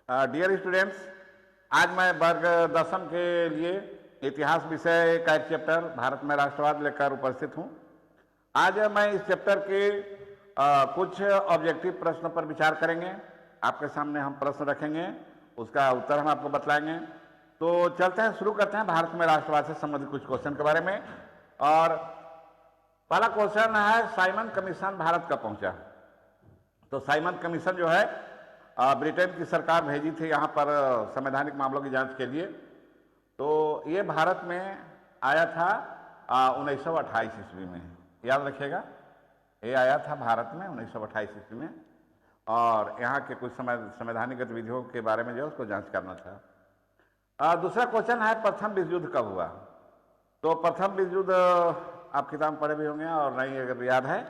Dear students, आज मैं वर्ग 10वीं के लिए इतिहास विषय का एक चैप्टर भारत में राष्ट्रवाद लेकर उपस्थित हूं। आज मैं इस चैप्टर के कुछ ऑब्जेक्टिव प्रश्नों पर विचार करेंगे। आपके सामने हम प्रश्न रखेंगे, उसका उत्तर हम आपको बतलाएंगे। तो चलते हैं, शुरू करते हैं भारत में राष्ट्रवाद से संबंधित कुछ क्वेश्चन के बारे में। और पहला क्वेश्चन है, साइमन कमीशन भारत कब पहुंचा? तो साइमन कमीशन जो है ब्रिटेन की सरकार भेजी थी यहाँ पर संवैधानिक मामलों की जांच के लिए। तो ये भारत में आया था 1928 ईस्वी में, याद रखिएगा। ये आया था भारत में 1928 ईस्वी में, और यहाँ के कुछ संवैधानिक गतिविधियों के बारे में जो है उसको जांच करना था। दूसरा क्वेश्चन है, प्रथम विश्व युद्ध कब हुआ? तो प्रथम विश्व युद्ध आप किताब पढ़े भी होंगे, और नहीं अगर याद है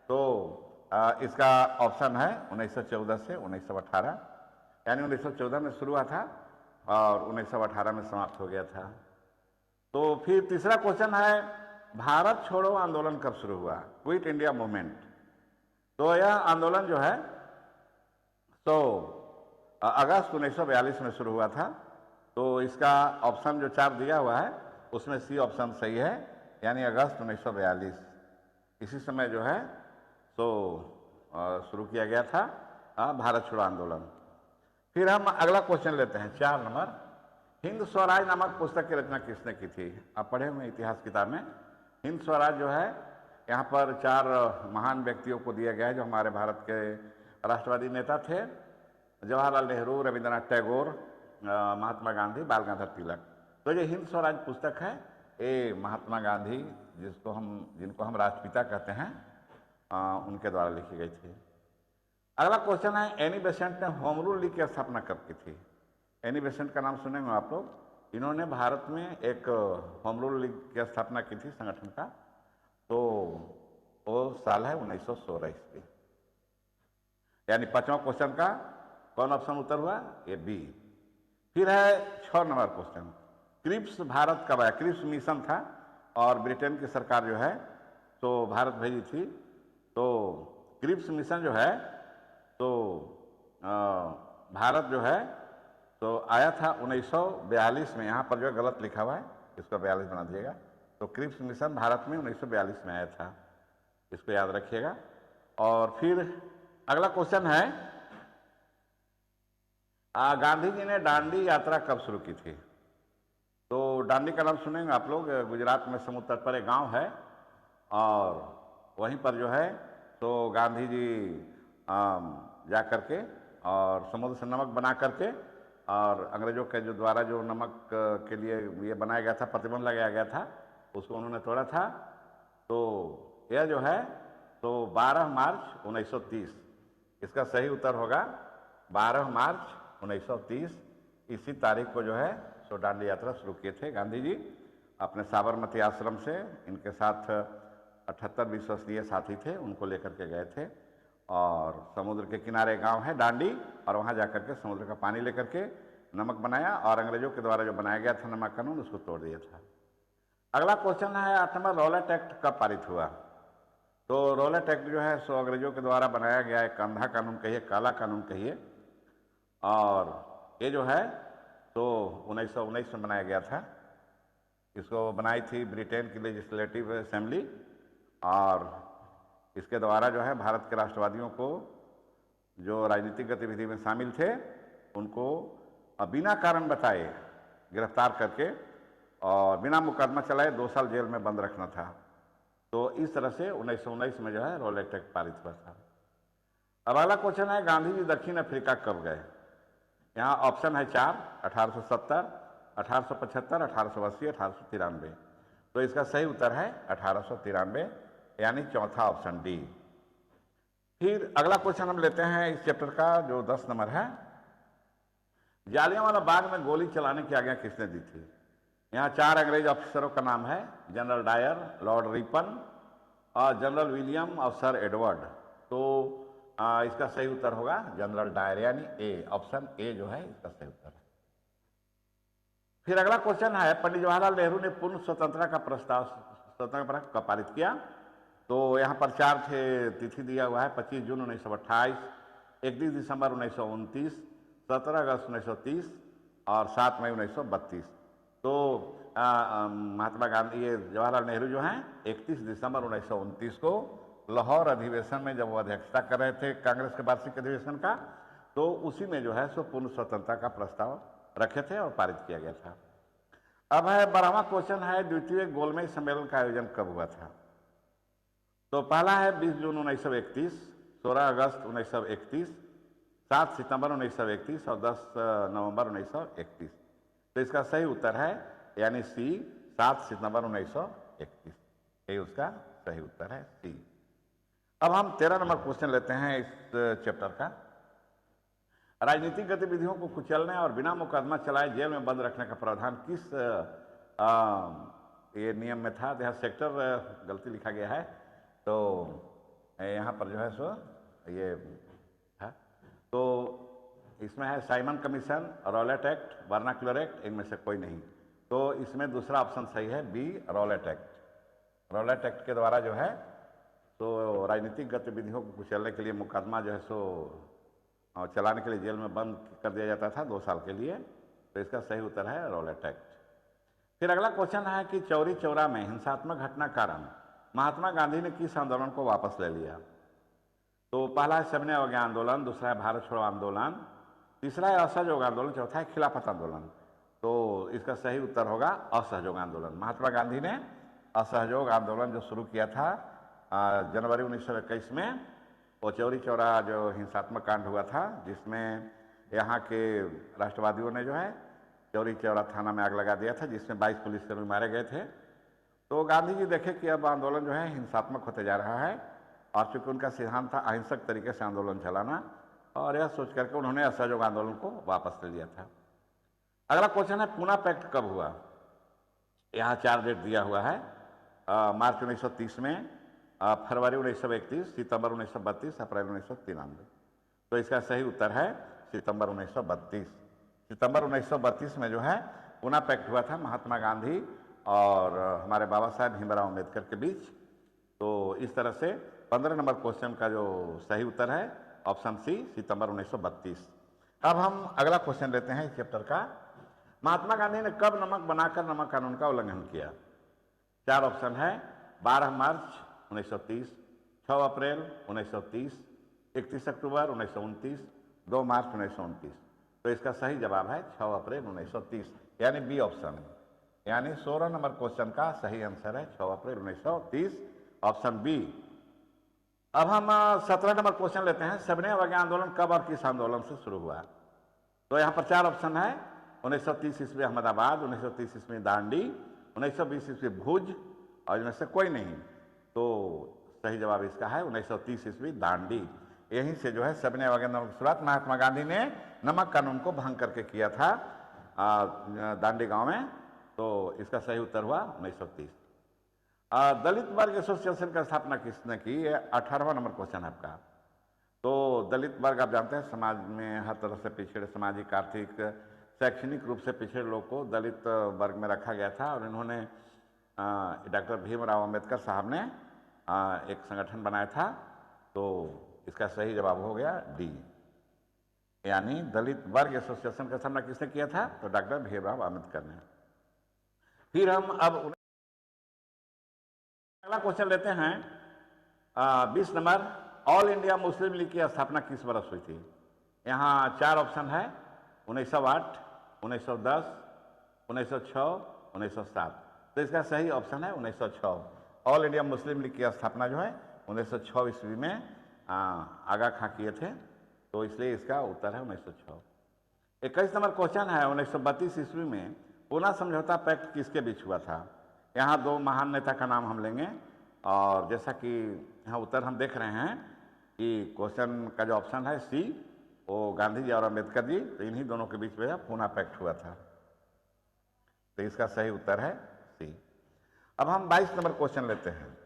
तो इसका ऑप्शन है 1914 से 1918, यानी 1914 में शुरू हुआ था और 1918 में समाप्त हो गया था। तो फिर तीसरा क्वेश्चन है, भारत छोड़ो आंदोलन कब शुरू हुआ? Quit India movement. तो यह आंदोलन जो है तो अगस्त 1942 में शुरू हुआ था। तो इसका ऑप्शन जो 4 दिया हुआ है उसमें सी ऑप्शन सही है, यानी अगस्त 1942 इसी समय जो है तो शुरू किया गया था भारत छोड़ो आंदोलन। फिर हम अगला क्वेश्चन लेते हैं, 4 नंबर। हिंद स्वराज नामक पुस्तक की रचना किसने की थी? आप पढ़े हुए इतिहास किताब में हिंद स्वराज जो है यहाँ पर 4 महान व्यक्तियों को दिया गया है जो हमारे भारत के राष्ट्रवादी नेता थे। जवाहरलाल नेहरू, रविंद्रनाथ टैगोर, महात्मा गांधी, बाल गंगाधर तिलक। तो ये हिंद स्वराज पुस्तक है, ये महात्मा गांधी जिनको हम राष्ट्रपिता कहते हैं उनके द्वारा लिखी गई थी। अगला क्वेश्चन है, एनी बेसेंट ने होम रूल लीग की स्थापना कब की थी? एनी बेसेंट का नाम सुनेंगे आप लोग। इन्होंने भारत में एक होम रूल लीग की स्थापना की थी संगठन का। तो वो साल है 1916 ईस्वी, यानी 5वां क्वेश्चन का कौन ऑप्शन उत्तर हुआ? ये बी। फिर है 6 नंबर क्वेश्चन, क्रिप्स भारत कब आया? क्रिप्स मिशन था और ब्रिटेन की सरकार जो है तो भारत भेजी थी। तो क्रिप्स मिशन जो है तो भारत जो है तो आया था 1942 में। यहाँ पर जो गलत लिखा हुआ है इसको 42 बना दीजिएगा। तो क्रिप्स मिशन भारत में 1942 में आया था, इसको याद रखिएगा। और फिर अगला क्वेश्चन है, गांधी जी ने दांडी यात्रा कब शुरू की थी? तो दांडी का नाम सुनेंगे आप लोग, गुजरात में समुद्र तट पर एक गांव है और वहीं पर जो है तो गांधी जी जा करके और समुद्र से नमक बना करके, और अंग्रेजों के जो द्वारा जो नमक के लिए ये बनाया गया था, प्रतिबंध लगाया गया था, उसको उन्होंने तोड़ा था। तो यह जो है तो 12 मार्च 1930, इसका सही उत्तर होगा 12 मार्च 1930। इसी तारीख को जो है तो दांडी यात्रा शुरू किए थे गांधी जी अपने साबरमती आश्रम से। इनके साथ 78 विश्वसनीय साथी थे, उनको लेकर के गए थे और समुद्र के किनारे गांव है दांडी, और वहां जाकर के समुद्र का पानी लेकर के नमक बनाया और अंग्रेजों के द्वारा जो बनाया गया था नमक कानून उसको तोड़ दिया था। अगला क्वेश्चन है, 8 नंबर, रॉलेट एक्ट कब पारित हुआ? तो रॉलेट एक्ट जो है सो अंग्रेजों के द्वारा बनाया गया एक अंधा कानून कहिए, काला कानून कहिए, और ये जो है तो 1919 में बनाया गया था। इसको बनाई थी ब्रिटेन की लेजिस्लेटिव असेंबली, और इसके द्वारा जो है भारत के राष्ट्रवादियों को जो राजनीतिक गतिविधि में शामिल थे उनको बिना कारण बताए गिरफ्तार करके और बिना मुकदमा चलाए 2 साल जेल में बंद रखना था। तो इस तरह से 1919 में जो है रॉलेट एक्ट पारित हुआ था। अब अगला क्वेश्चन है, गांधी जी दक्षिण अफ्रीका कब गए? यहाँ ऑप्शन है 4, 1870, 1875, 1880, 1893। तो इसका सही उत्तर है 1893, यानी चौथा ऑप्शन डी। फिर अगला क्वेश्चन हम लेते हैं इस चैप्टर का जो 10 नंबर है, जालियांवाला बाग में गोली चलाने की आज्ञा किसने दी थी? यहाँ 4 अंग्रेज ऑफिसरों का नाम है, जनरल डायर, लॉर्ड रिपन और जनरल विलियम और सर एडवर्ड। तो इसका सही उत्तर होगा जनरल डायर, यानी ए, ऑप्शन ए जो है इसका सही उत्तर है। फिर अगला क्वेश्चन है, पंडित जवाहरलाल नेहरू ने पूर्ण स्वतंत्रता का प्रस्ताव स्वतंत्रता कब पारित किया? तो यहाँ पर 4 थे, तिथि दिया हुआ है, 25 जून 1928, 31 दिसंबर 1929, 17 अगस्त 1930 और 7 मई 1932। तो महात्मा गांधी, ये जवाहरलाल नेहरू जो हैं 31 दिसंबर 1929 को लाहौर अधिवेशन में जब वो अध्यक्षता कर रहे थे कांग्रेस के वार्षिक अधिवेशन का, तो उसी में जो है सो पूर्ण स्वतंत्रता का प्रस्ताव रखे थे और पारित किया गया था। अब है 12वां क्वेश्चन है, द्वितीय गोलमेज सम्मेलन का आयोजन कब हुआ था? तो पहला है 20 जून 1931, 16 अगस्त 1931, 7 सितंबर 1931 और 10 नवंबर 1931। तो इसका सही उत्तर है यानी सी, 7 सितंबर 1931, यही उसका सही उत्तर है, सी। अब हम 13 नंबर क्वेश्चन लेते हैं इस चैप्टर का। राजनीतिक गतिविधियों को कुचलने और बिना मुकदमा चलाए जेल में बंद रखने का प्रावधान किस ये नियम में था? यहाँ सेक्टर गलती लिखा गया है, तो यहाँ पर जो है सो ये है, तो इसमें है Simon commission, Rowlatt act, vernacular act, इनमें से कोई नहीं। तो इसमें दूसरा ऑप्शन सही है, B, Rowlatt Act. Rowlatt Act के द्वारा जो है तो राजनीतिक गतिविधियों को कुचलने के लिए मुकदमा जो है सो चलाने के लिए जेल में बंद कर दिया जाता था 2 साल के लिए। तो इसका सही उत्तर है रॉलेट एक्ट। फिर अगला क्वेश्चन है कि चौरी चौरा में हिंसात्मक घटना कारण महात्मा गांधी ने किस आंदोलन को वापस ले लिया? तो पहला है सविनय अवज्ञा आंदोलन, दूसरा है भारत छोड़ो आंदोलन, तीसरा है असहयोग आंदोलन, चौथा है खिलाफत आंदोलन। तो इसका सही उत्तर होगा असहयोग आंदोलन। महात्मा गांधी ने असहयोग आंदोलन जो शुरू किया था जनवरी 1921 में, वो चौरी चौरा जो हिंसात्मक कांड हुआ था, जिसमें यहाँ के राष्ट्रवादियों ने जो है चौरी चौरा थाना में आग लगा दिया था, जिसमें 22 पुलिसकर्मी मारे गए थे। तो गांधी जी देखे कि अब आंदोलन जो है हिंसात्मक होते जा रहा है, और चूंकि उनका सिद्धांत था अहिंसक तरीके से आंदोलन चलाना, और यह सोच करके उन्होंने असहयोग आंदोलन को वापस ले लिया था। अगला क्वेश्चन है पूना पैक्ट कब हुआ? यहाँ 4 डेट दिया हुआ है, मार्च 1930 में, फरवरी 1931, सितंबर 1932, अप्रैल 1993। तो इसका सही उत्तर है सितंबर 1932। सितंबर 1932 में जो है पूना पैक्ट हुआ था महात्मा गांधी और हमारे बाबा साहेब भीमराव अम्बेडकर के बीच। तो इस तरह से 15 नंबर क्वेश्चन का जो सही उत्तर है ऑप्शन सी, सितंबर 1932। अब हम अगला क्वेश्चन लेते हैं इस चैप्टर का। महात्मा गांधी ने कब नमक बनाकर नमक कानून का उल्लंघन किया? 4 ऑप्शन है, 12 मार्च 1930, 6 अप्रैल 1930, 31 अक्टूबर 1929, 2 मार्च 1929। तो इसका सही जवाब है 6 अप्रैल 1930, यानी बी ऑप्शन, यानी 16 नंबर क्वेश्चन का सही आंसर है 6 अप्रैल 1930, ऑप्शन बी। अब हम 17 नंबर क्वेश्चन लेते हैं। सविनय अवज्ञा आंदोलन कब और किस आंदोलन से शुरू हुआ? तो यहाँ पर 4 ऑप्शन है, 1930 ईस्वी अहमदाबाद, 1930 ईस्वी दांडी, 1920 ईस्वी भुज, और इनमें से कोई नहीं। तो सही जवाब इसका है 1930 ईस्वी दांडी। यहीं से जो है सविनय अवज्ञा आंदोलन की शुरुआत महात्मा गांधी ने नमक कानून को भंग करके किया था दांडी गांव में। तो इसका सही उत्तर हुआ 1930। दलित वर्ग एसोसिएशन की स्थापना किसने की? 18वां नंबर क्वेश्चन है आपका। तो दलित वर्ग आप जानते हैं समाज में हर तरह से पिछड़े, सामाजिक, आर्थिक, शैक्षणिक रूप से पिछड़े लोग को दलित वर्ग में रखा गया था, और इन्होंने डॉक्टर भीमराव अम्बेडकर साहब ने एक संगठन बनाया था। तो इसका सही जवाब हो गया डी, यानी दलित वर्ग एसोसिएशन का स्थापना किसने किया था? तो डॉक्टर भीमराव अम्बेडकर ने। फिर हम अब अगला क्वेश्चन लेते हैं 20 number. All India Muslim league की स्थापना किस वर्ष हुई थी? यहाँ 4 ऑप्शन है, 1908, 1910, 1906, 1907। तो इसका सही ऑप्शन है 1906। ऑल इंडिया मुस्लिम लीग की स्थापना जो है 1906 ईस्वी में आगा खां किए थे, तो इसलिए इसका उत्तर है 1906। 21 नंबर क्वेश्चन है, 1932 ईस्वी में पूना समझौता पैक्ट किसके बीच हुआ था? यहाँ 2 महान नेता का नाम हम लेंगे, और जैसा कि यहाँ उत्तर हम देख रहे हैं कि क्वेश्चन का जो ऑप्शन है सी, वो गांधी जी और अम्बेडकर जी, तो इन्हीं दोनों के बीच में पूना पैक्ट हुआ था। तो इसका सही उत्तर है सी। अब हम 22 नंबर क्वेश्चन लेते हैं।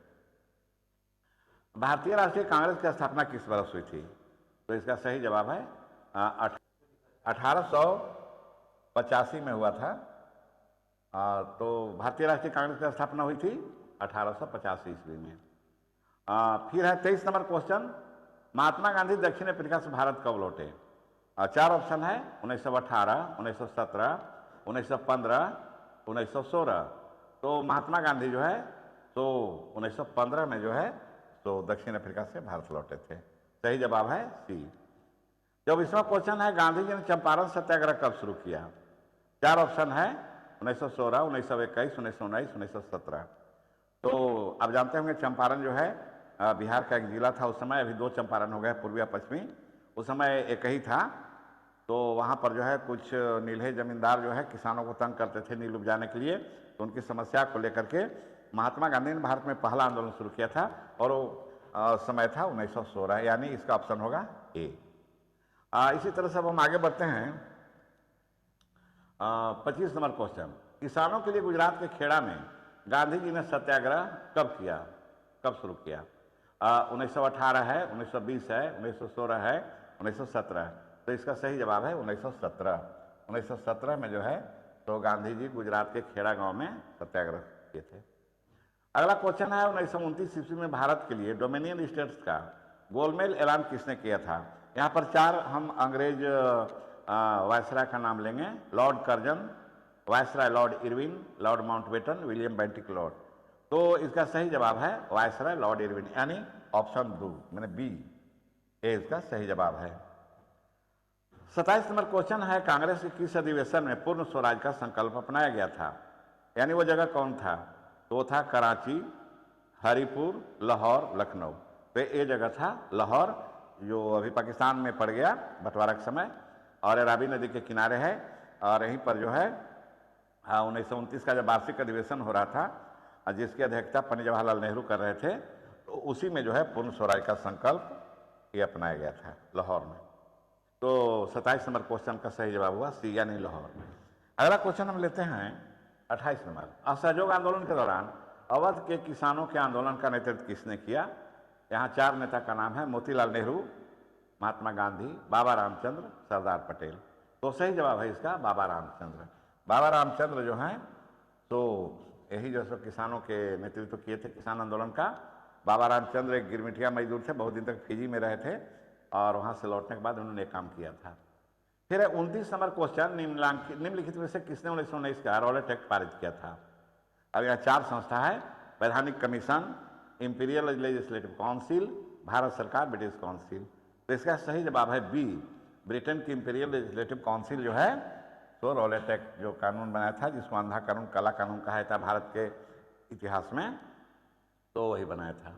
भारतीय राष्ट्रीय कांग्रेस की स्थापना किस वर्ष हुई थी? तो इसका सही जवाब है 1885 में हुआ था। तो भारतीय राष्ट्रीय कांग्रेस की स्थापना हुई थी 1885 ईस्वी में। फिर है 23 नंबर क्वेश्चन। महात्मा गांधी दक्षिण अफ्रीका से भारत कब लौटे? चार ऑप्शन है 1918, 1917, 1915, 1916। तो महात्मा गांधी जो है तो 1915 में जो है तो दक्षिण अफ्रीका से भारत लौटे थे। सही जवाब है सी। 24वां क्वेश्चन है गांधी जी ने चंपारण सत्याग्रह कब शुरू किया? चार ऑप्शन है 1916, 1921, 1919, 1917। तो आप जानते होंगे चंपारण जो है बिहार का एक जिला था उस समय, अभी दो चंपारण हो गए, पूर्वी पश्चिमी। उस समय एक ही था। तो वहाँ पर जो है कुछ नील्हे जमींदार जो है किसानों को तंग करते थे नील उपजाने के लिए, तो उनकी समस्या को लेकर के महात्मा गांधी ने भारत में पहला आंदोलन शुरू किया था और वो समय था 1916, यानी इसका ऑप्शन होगा ए। इसी तरह से अब हम आगे बढ़ते हैं। 25 नंबर क्वेश्चन, किसानों के लिए गुजरात के खेड़ा में गांधी जी ने सत्याग्रह कब किया, कब शुरू किया? 1918 है, 1920 है, 1916 है, 1917। तो इसका सही जवाब है 1917। 1917 में जो है तो गांधी जी गुजरात के खेड़ा गांव में सत्याग्रह किए थे। अगला क्वेश्चन है 1929 ईस्वी में भारत के लिए डोमिनियन स्टेट्स का गोलमेज ऐलान किसने किया था? यहाँ पर चार हम अंग्रेज वायसराय का नाम लेंगे। Lord Curzon, viceroy Lord Irwin, Lord Mountbatten, William Bentinck Lord. तो इसका सही जवाब है वायसराय लॉर्ड इरविन, यानी ऑप्शन 2 मैंने बी ए इसका सही जवाब है। 27 नंबर क्वेश्चन है कांग्रेस के किस अधिवेशन में पूर्ण स्वराज का संकल्प अपनाया गया था? यानी वो जगह कौन था? तो वो था कराची, हरिपुर, लाहौर, लखनऊ। तो ये जगह था लाहौर, जो अभी पाकिस्तान में पड़ गया बंटवारा के समय, और रावी नदी के किनारे है। और यहीं पर जो है 1929 का जब वार्षिक अधिवेशन हो रहा था जिसकी अध्यक्षता पंडित जवाहरलाल नेहरू कर रहे थे, तो उसी में जो है पूर्ण स्वराज का संकल्प ये अपनाया गया था लाहौर में। तो 27 नंबर क्वेश्चन का सही जवाब हुआ सी, यानी लाहौर में। अगला क्वेश्चन हम लेते हैं 28 नंबर, असहयोग आंदोलन के दौरान अवध के किसानों के आंदोलन का नेतृत्व किसने किया? यहाँ चार नेता का नाम है, मोतीलाल नेहरू, महात्मा गांधी, बाबा रामचंद्र, सरदार पटेल। तो सही जवाब है इसका बाबा रामचंद्र। बाबा रामचंद्र जो हैं तो यही जो सब किसानों के नेतृत्व किए थे किसान आंदोलन का। बाबा रामचंद्र एक गिरमिटिया मजदूर थे, बहुत दिन तक फिजी में रहे थे और वहाँ से लौटने के बाद उन्होंने काम किया था। फिर 29 नंबर क्वेश्चन, निम्नलिखित में से किसने 1919 का रॉलेट एक्ट पारित किया था? अब यहाँ चार संस्था है, वैधानिक commission, imperial legislative council, Bharat सरकार, ब्रिटिश काउंसिल। तो इसका सही जवाब है बी, ब्रिटेन की इंपीरियल लेजिस्लेटिव काउंसिल जो है तो रॉलेट एक्ट जो कानून बनाया था, जिसको अंधा कानून काला कानून कहा था भारत के इतिहास में, तो वही बनाया था।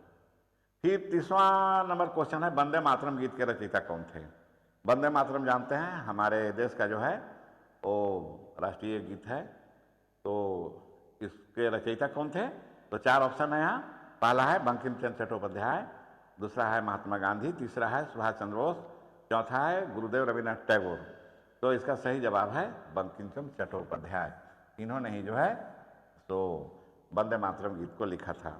फिर 30वां नंबर क्वेश्चन है वंदे मातरम गीत के रचयिता कौन थे? वंदे मातरम जानते हैं हमारे देश का जो है वो राष्ट्रीय गीत है। तो इसके रचयिता कौन थे? तो चार ऑप्शन है यहाँ। पहला है बंकिम चंद्र चट्टोपाध्याय, दूसरा है महात्मा गांधी, तीसरा है सुभाष चंद्र बोस, चौथा है गुरुदेव रविन्द्रनाथ टैगोर। तो इसका सही जवाब है बंकिम चंद्र चट्टोपाध्याय। इन्होंने ही जो है तो वंदे मातरम गीत को लिखा था।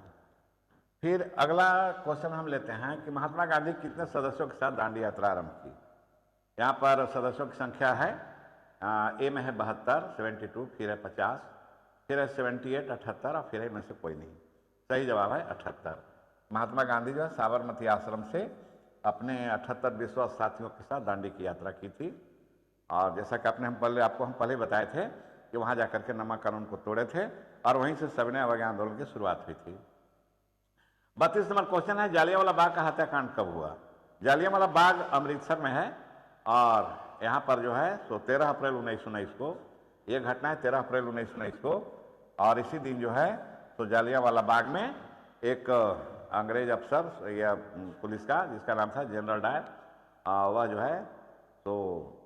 फिर अगला क्वेश्चन हम लेते हैं कि महात्मा गांधी कितने सदस्यों के साथ दांडी यात्रा आरंभ की? यहाँ पर सदस्यों की संख्या है ए में है 72, 72, फिर है 50, फिर है 78, 78 और फिर है इनमें से कोई नहीं। सही जवाब है 78। महात्मा गांधी जो है साबरमती आश्रम से अपने 78 विश्वास साथियों के साथ दांडी की यात्रा की थी। और जैसा कि आपको हम पहले बताए थे कि वहाँ जाकर के नमक कानून को तोड़े थे और वहीं से सविनय अवज्ञा आंदोलन की शुरुआत हुई थी। 32 नंबर क्वेश्चन है जालियांवाला बाग का हत्याकांड कब हुआ? जालियांवाला बाग अमृतसर में है और यहाँ पर जो है तो 13 अप्रैल 1919 को ये घटना है, 13 अप्रैल 1919 को। और इसी दिन जो है तो जालियांवाला बाग में एक अंग्रेज अफसर या पुलिस का जिसका नाम था जनरल डायर, वह जो है तो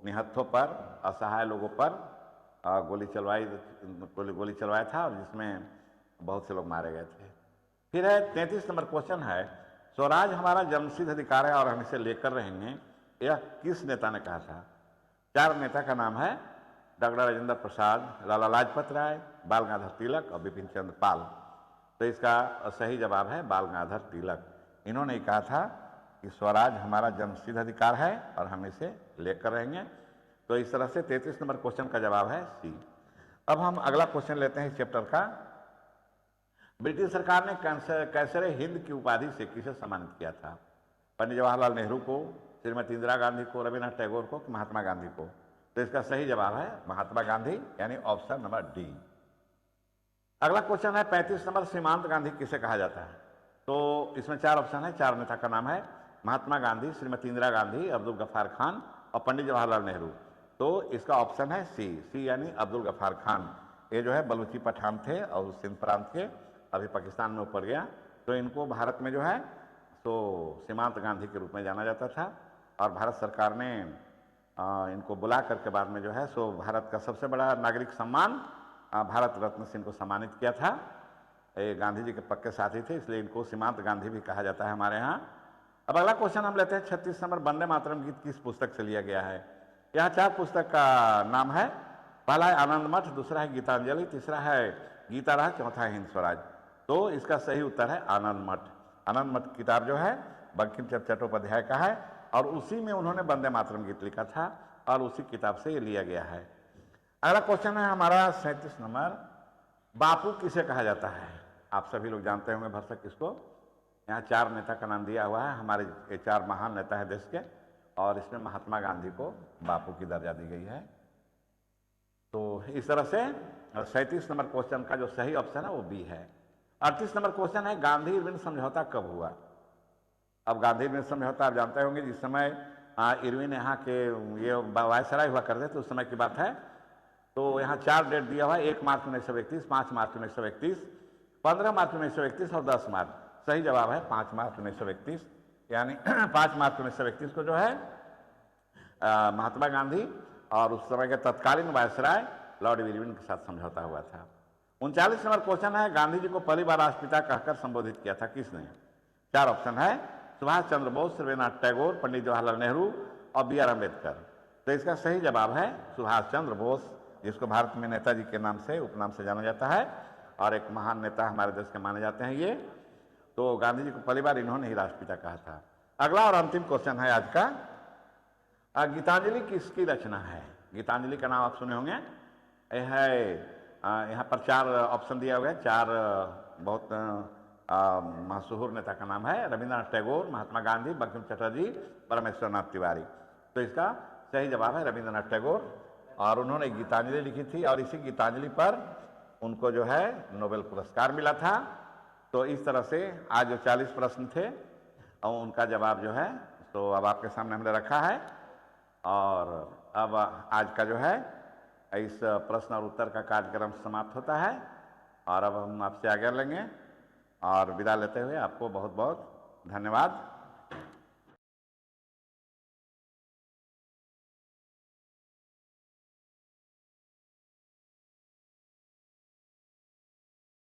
निहत्थों पर, असहाय लोगों पर गोली चलवाया था और जिसमें बहुत से लोग मारे गए थे। फिर है 33 नंबर क्वेश्चन है स्वराज हमारा जन्मसिद्ध अधिकार है और हम इसे लेकर रहेंगे, यह किस नेता ने कहा था? चार नेता का नाम है, डॉक्टर राजेंद्र प्रसाद, लाला लाजपत राय, बाल गंगाधर तिलक और बिपिन चंद्र पाल। तो इसका सही जवाब है बाल गंगाधर तिलक। इन्होंने ही कहा था कि स्वराज हमारा जन्मसिद्ध अधिकार है और हम इसे लेकर रहेंगे। तो इस तरह से 33 नंबर क्वेश्चन का जवाब है सी। अब हम अगला क्वेश्चन लेते हैं इस चैप्टर का। ब्रिटिश सरकार ने कैसरे हिंद की उपाधि से किसे सम्मानित किया था? पंडित जवाहरलाल नेहरू को, श्रीमती इंदिरा गांधी को, रविन्द्रनाथ टैगोर को, कि महात्मा गांधी को? तो इसका सही जवाब है महात्मा गांधी, यानी ऑप्शन नंबर डी। अगला क्वेश्चन है 35 नंबर, सीमांत गांधी किसे कहा जाता है? तो इसमें 4 ऑप्शन है, 4 नेता का नाम है, महात्मा गांधी, श्रीमती इंदिरा गांधी, अब्दुल गफ्फार खान और पंडित जवाहरलाल नेहरू। तो इसका ऑप्शन है सी यानी अब्दुल गफ्फार खान। ये जो है बलूची पठान थे और सिंध प्रांत के, अभी पाकिस्तान में ऊपर गया। तो इनको भारत में जो है तो सीमांत गांधी के रूप में जाना जाता था, और भारत सरकार ने इनको बुला करके बाद में जो है सो भारत का सबसे बड़ा नागरिक सम्मान भारत रत्न से इनको सम्मानित किया था। ये गांधी जी के पक्के साथी थे, इसलिए इनको सीमांत गांधी भी कहा जाता है हमारे यहाँ। अब अगला क्वेश्चन हम लेते हैं 36 नंबर, वंदे मातरम गीत किस पुस्तक से लिया गया है? यहाँ 4 पुस्तक का नाम है। पहला है आनंद मठ, दूसरा है गीतांजलि, तीसरा है गीता राह, चौथा है हिंद स्वराज। तो इसका सही उत्तर है आनंद मठ। आनंद मठ किताब जो है बंकिम चंद्र चट्टोपाध्याय का है, और उसी में उन्होंने वंदे मातरम गीत लिखा था, और उसी किताब से ये लिया गया है। अगला क्वेश्चन है हमारा 37 नंबर, बापू किसे कहा जाता है? आप सभी लोग जानते होंगे भरसक किसको। यहाँ 4 नेता का नाम दिया हुआ है, हमारे ये 4 महान नेता है देश के, और इसमें महात्मा गांधी को बापू की दर्जा दी गई है। तो इस तरह से 37 नंबर क्वेश्चन का जो सही ऑप्शन है वो बी है। 38 नंबर क्वेश्चन है, गांधी इरविन समझौता कब हुआ? अब गांधी इरविन समझौता आप जानते होंगे, जिस समय इरविन यहाँ के ये वायसराय हुआ करते थे उस समय की बात है। तो यहाँ 4 डेट दिया हुआ है, 1 मार्च 1931, 5 मार्च 1931, 15 मार्च 1931 और 10 मार्च। सही जवाब है 5 मार्च 1931, यानी 5 मार्च 1931 को जो है महात्मा गांधी और उस समय के तत्कालीन वायसराय लॉर्ड इरविन के साथ समझौता हुआ था। 39 नंबर क्वेश्चन है, गांधी जी को पहली बार राष्ट्रपिता कहकर संबोधित किया था किसने? 4 ऑप्शन है, सुभाष चंद्र बोस, रविन्द्रनाथ टैगोर, पंडित जवाहरलाल नेहरू और B.R. अम्बेडकर। तो इसका सही जवाब है सुभाष चंद्र बोस, जिसको भारत में नेताजी के नाम से, उपनाम से जाना जाता है, और एक महान नेता हमारे देश के माने जाते हैं ये। तो गांधी जी को पहली बार इन्होंने ही राष्ट्रपिता कहा था। अगला और अंतिम क्वेश्चन है आज का, गीतांजलि किसकी रचना है? गीतांजलि का नाम आप सुने होंगे। यह है यहाँ पर 4 ऑप्शन दिया हुआ है, 4 बहुत मशहूर नेता का नाम है, रविन्द्रनाथ टैगोर, महात्मा गांधी, बंकिम चटर्जी, परमेश्वर नाथ तिवारी। तो इसका सही जवाब है रविन्द्रनाथ टैगोर, और उन्होंने गीतांजलि लिखी थी, और इसी गीतांजलि पर उनको जो है नोबेल पुरस्कार मिला था। तो इस तरह से आज जो 40 प्रश्न थे और उनका जवाब जो है तो अब आपके सामने हमने रखा है, और अब आज का जो है इस प्रश्न और उत्तर का कार्यक्रम समाप्त होता है, और अब हम आपसे आज्ञा लेंगे और विदा लेते हुए आपको बहुत बहुत धन्यवाद।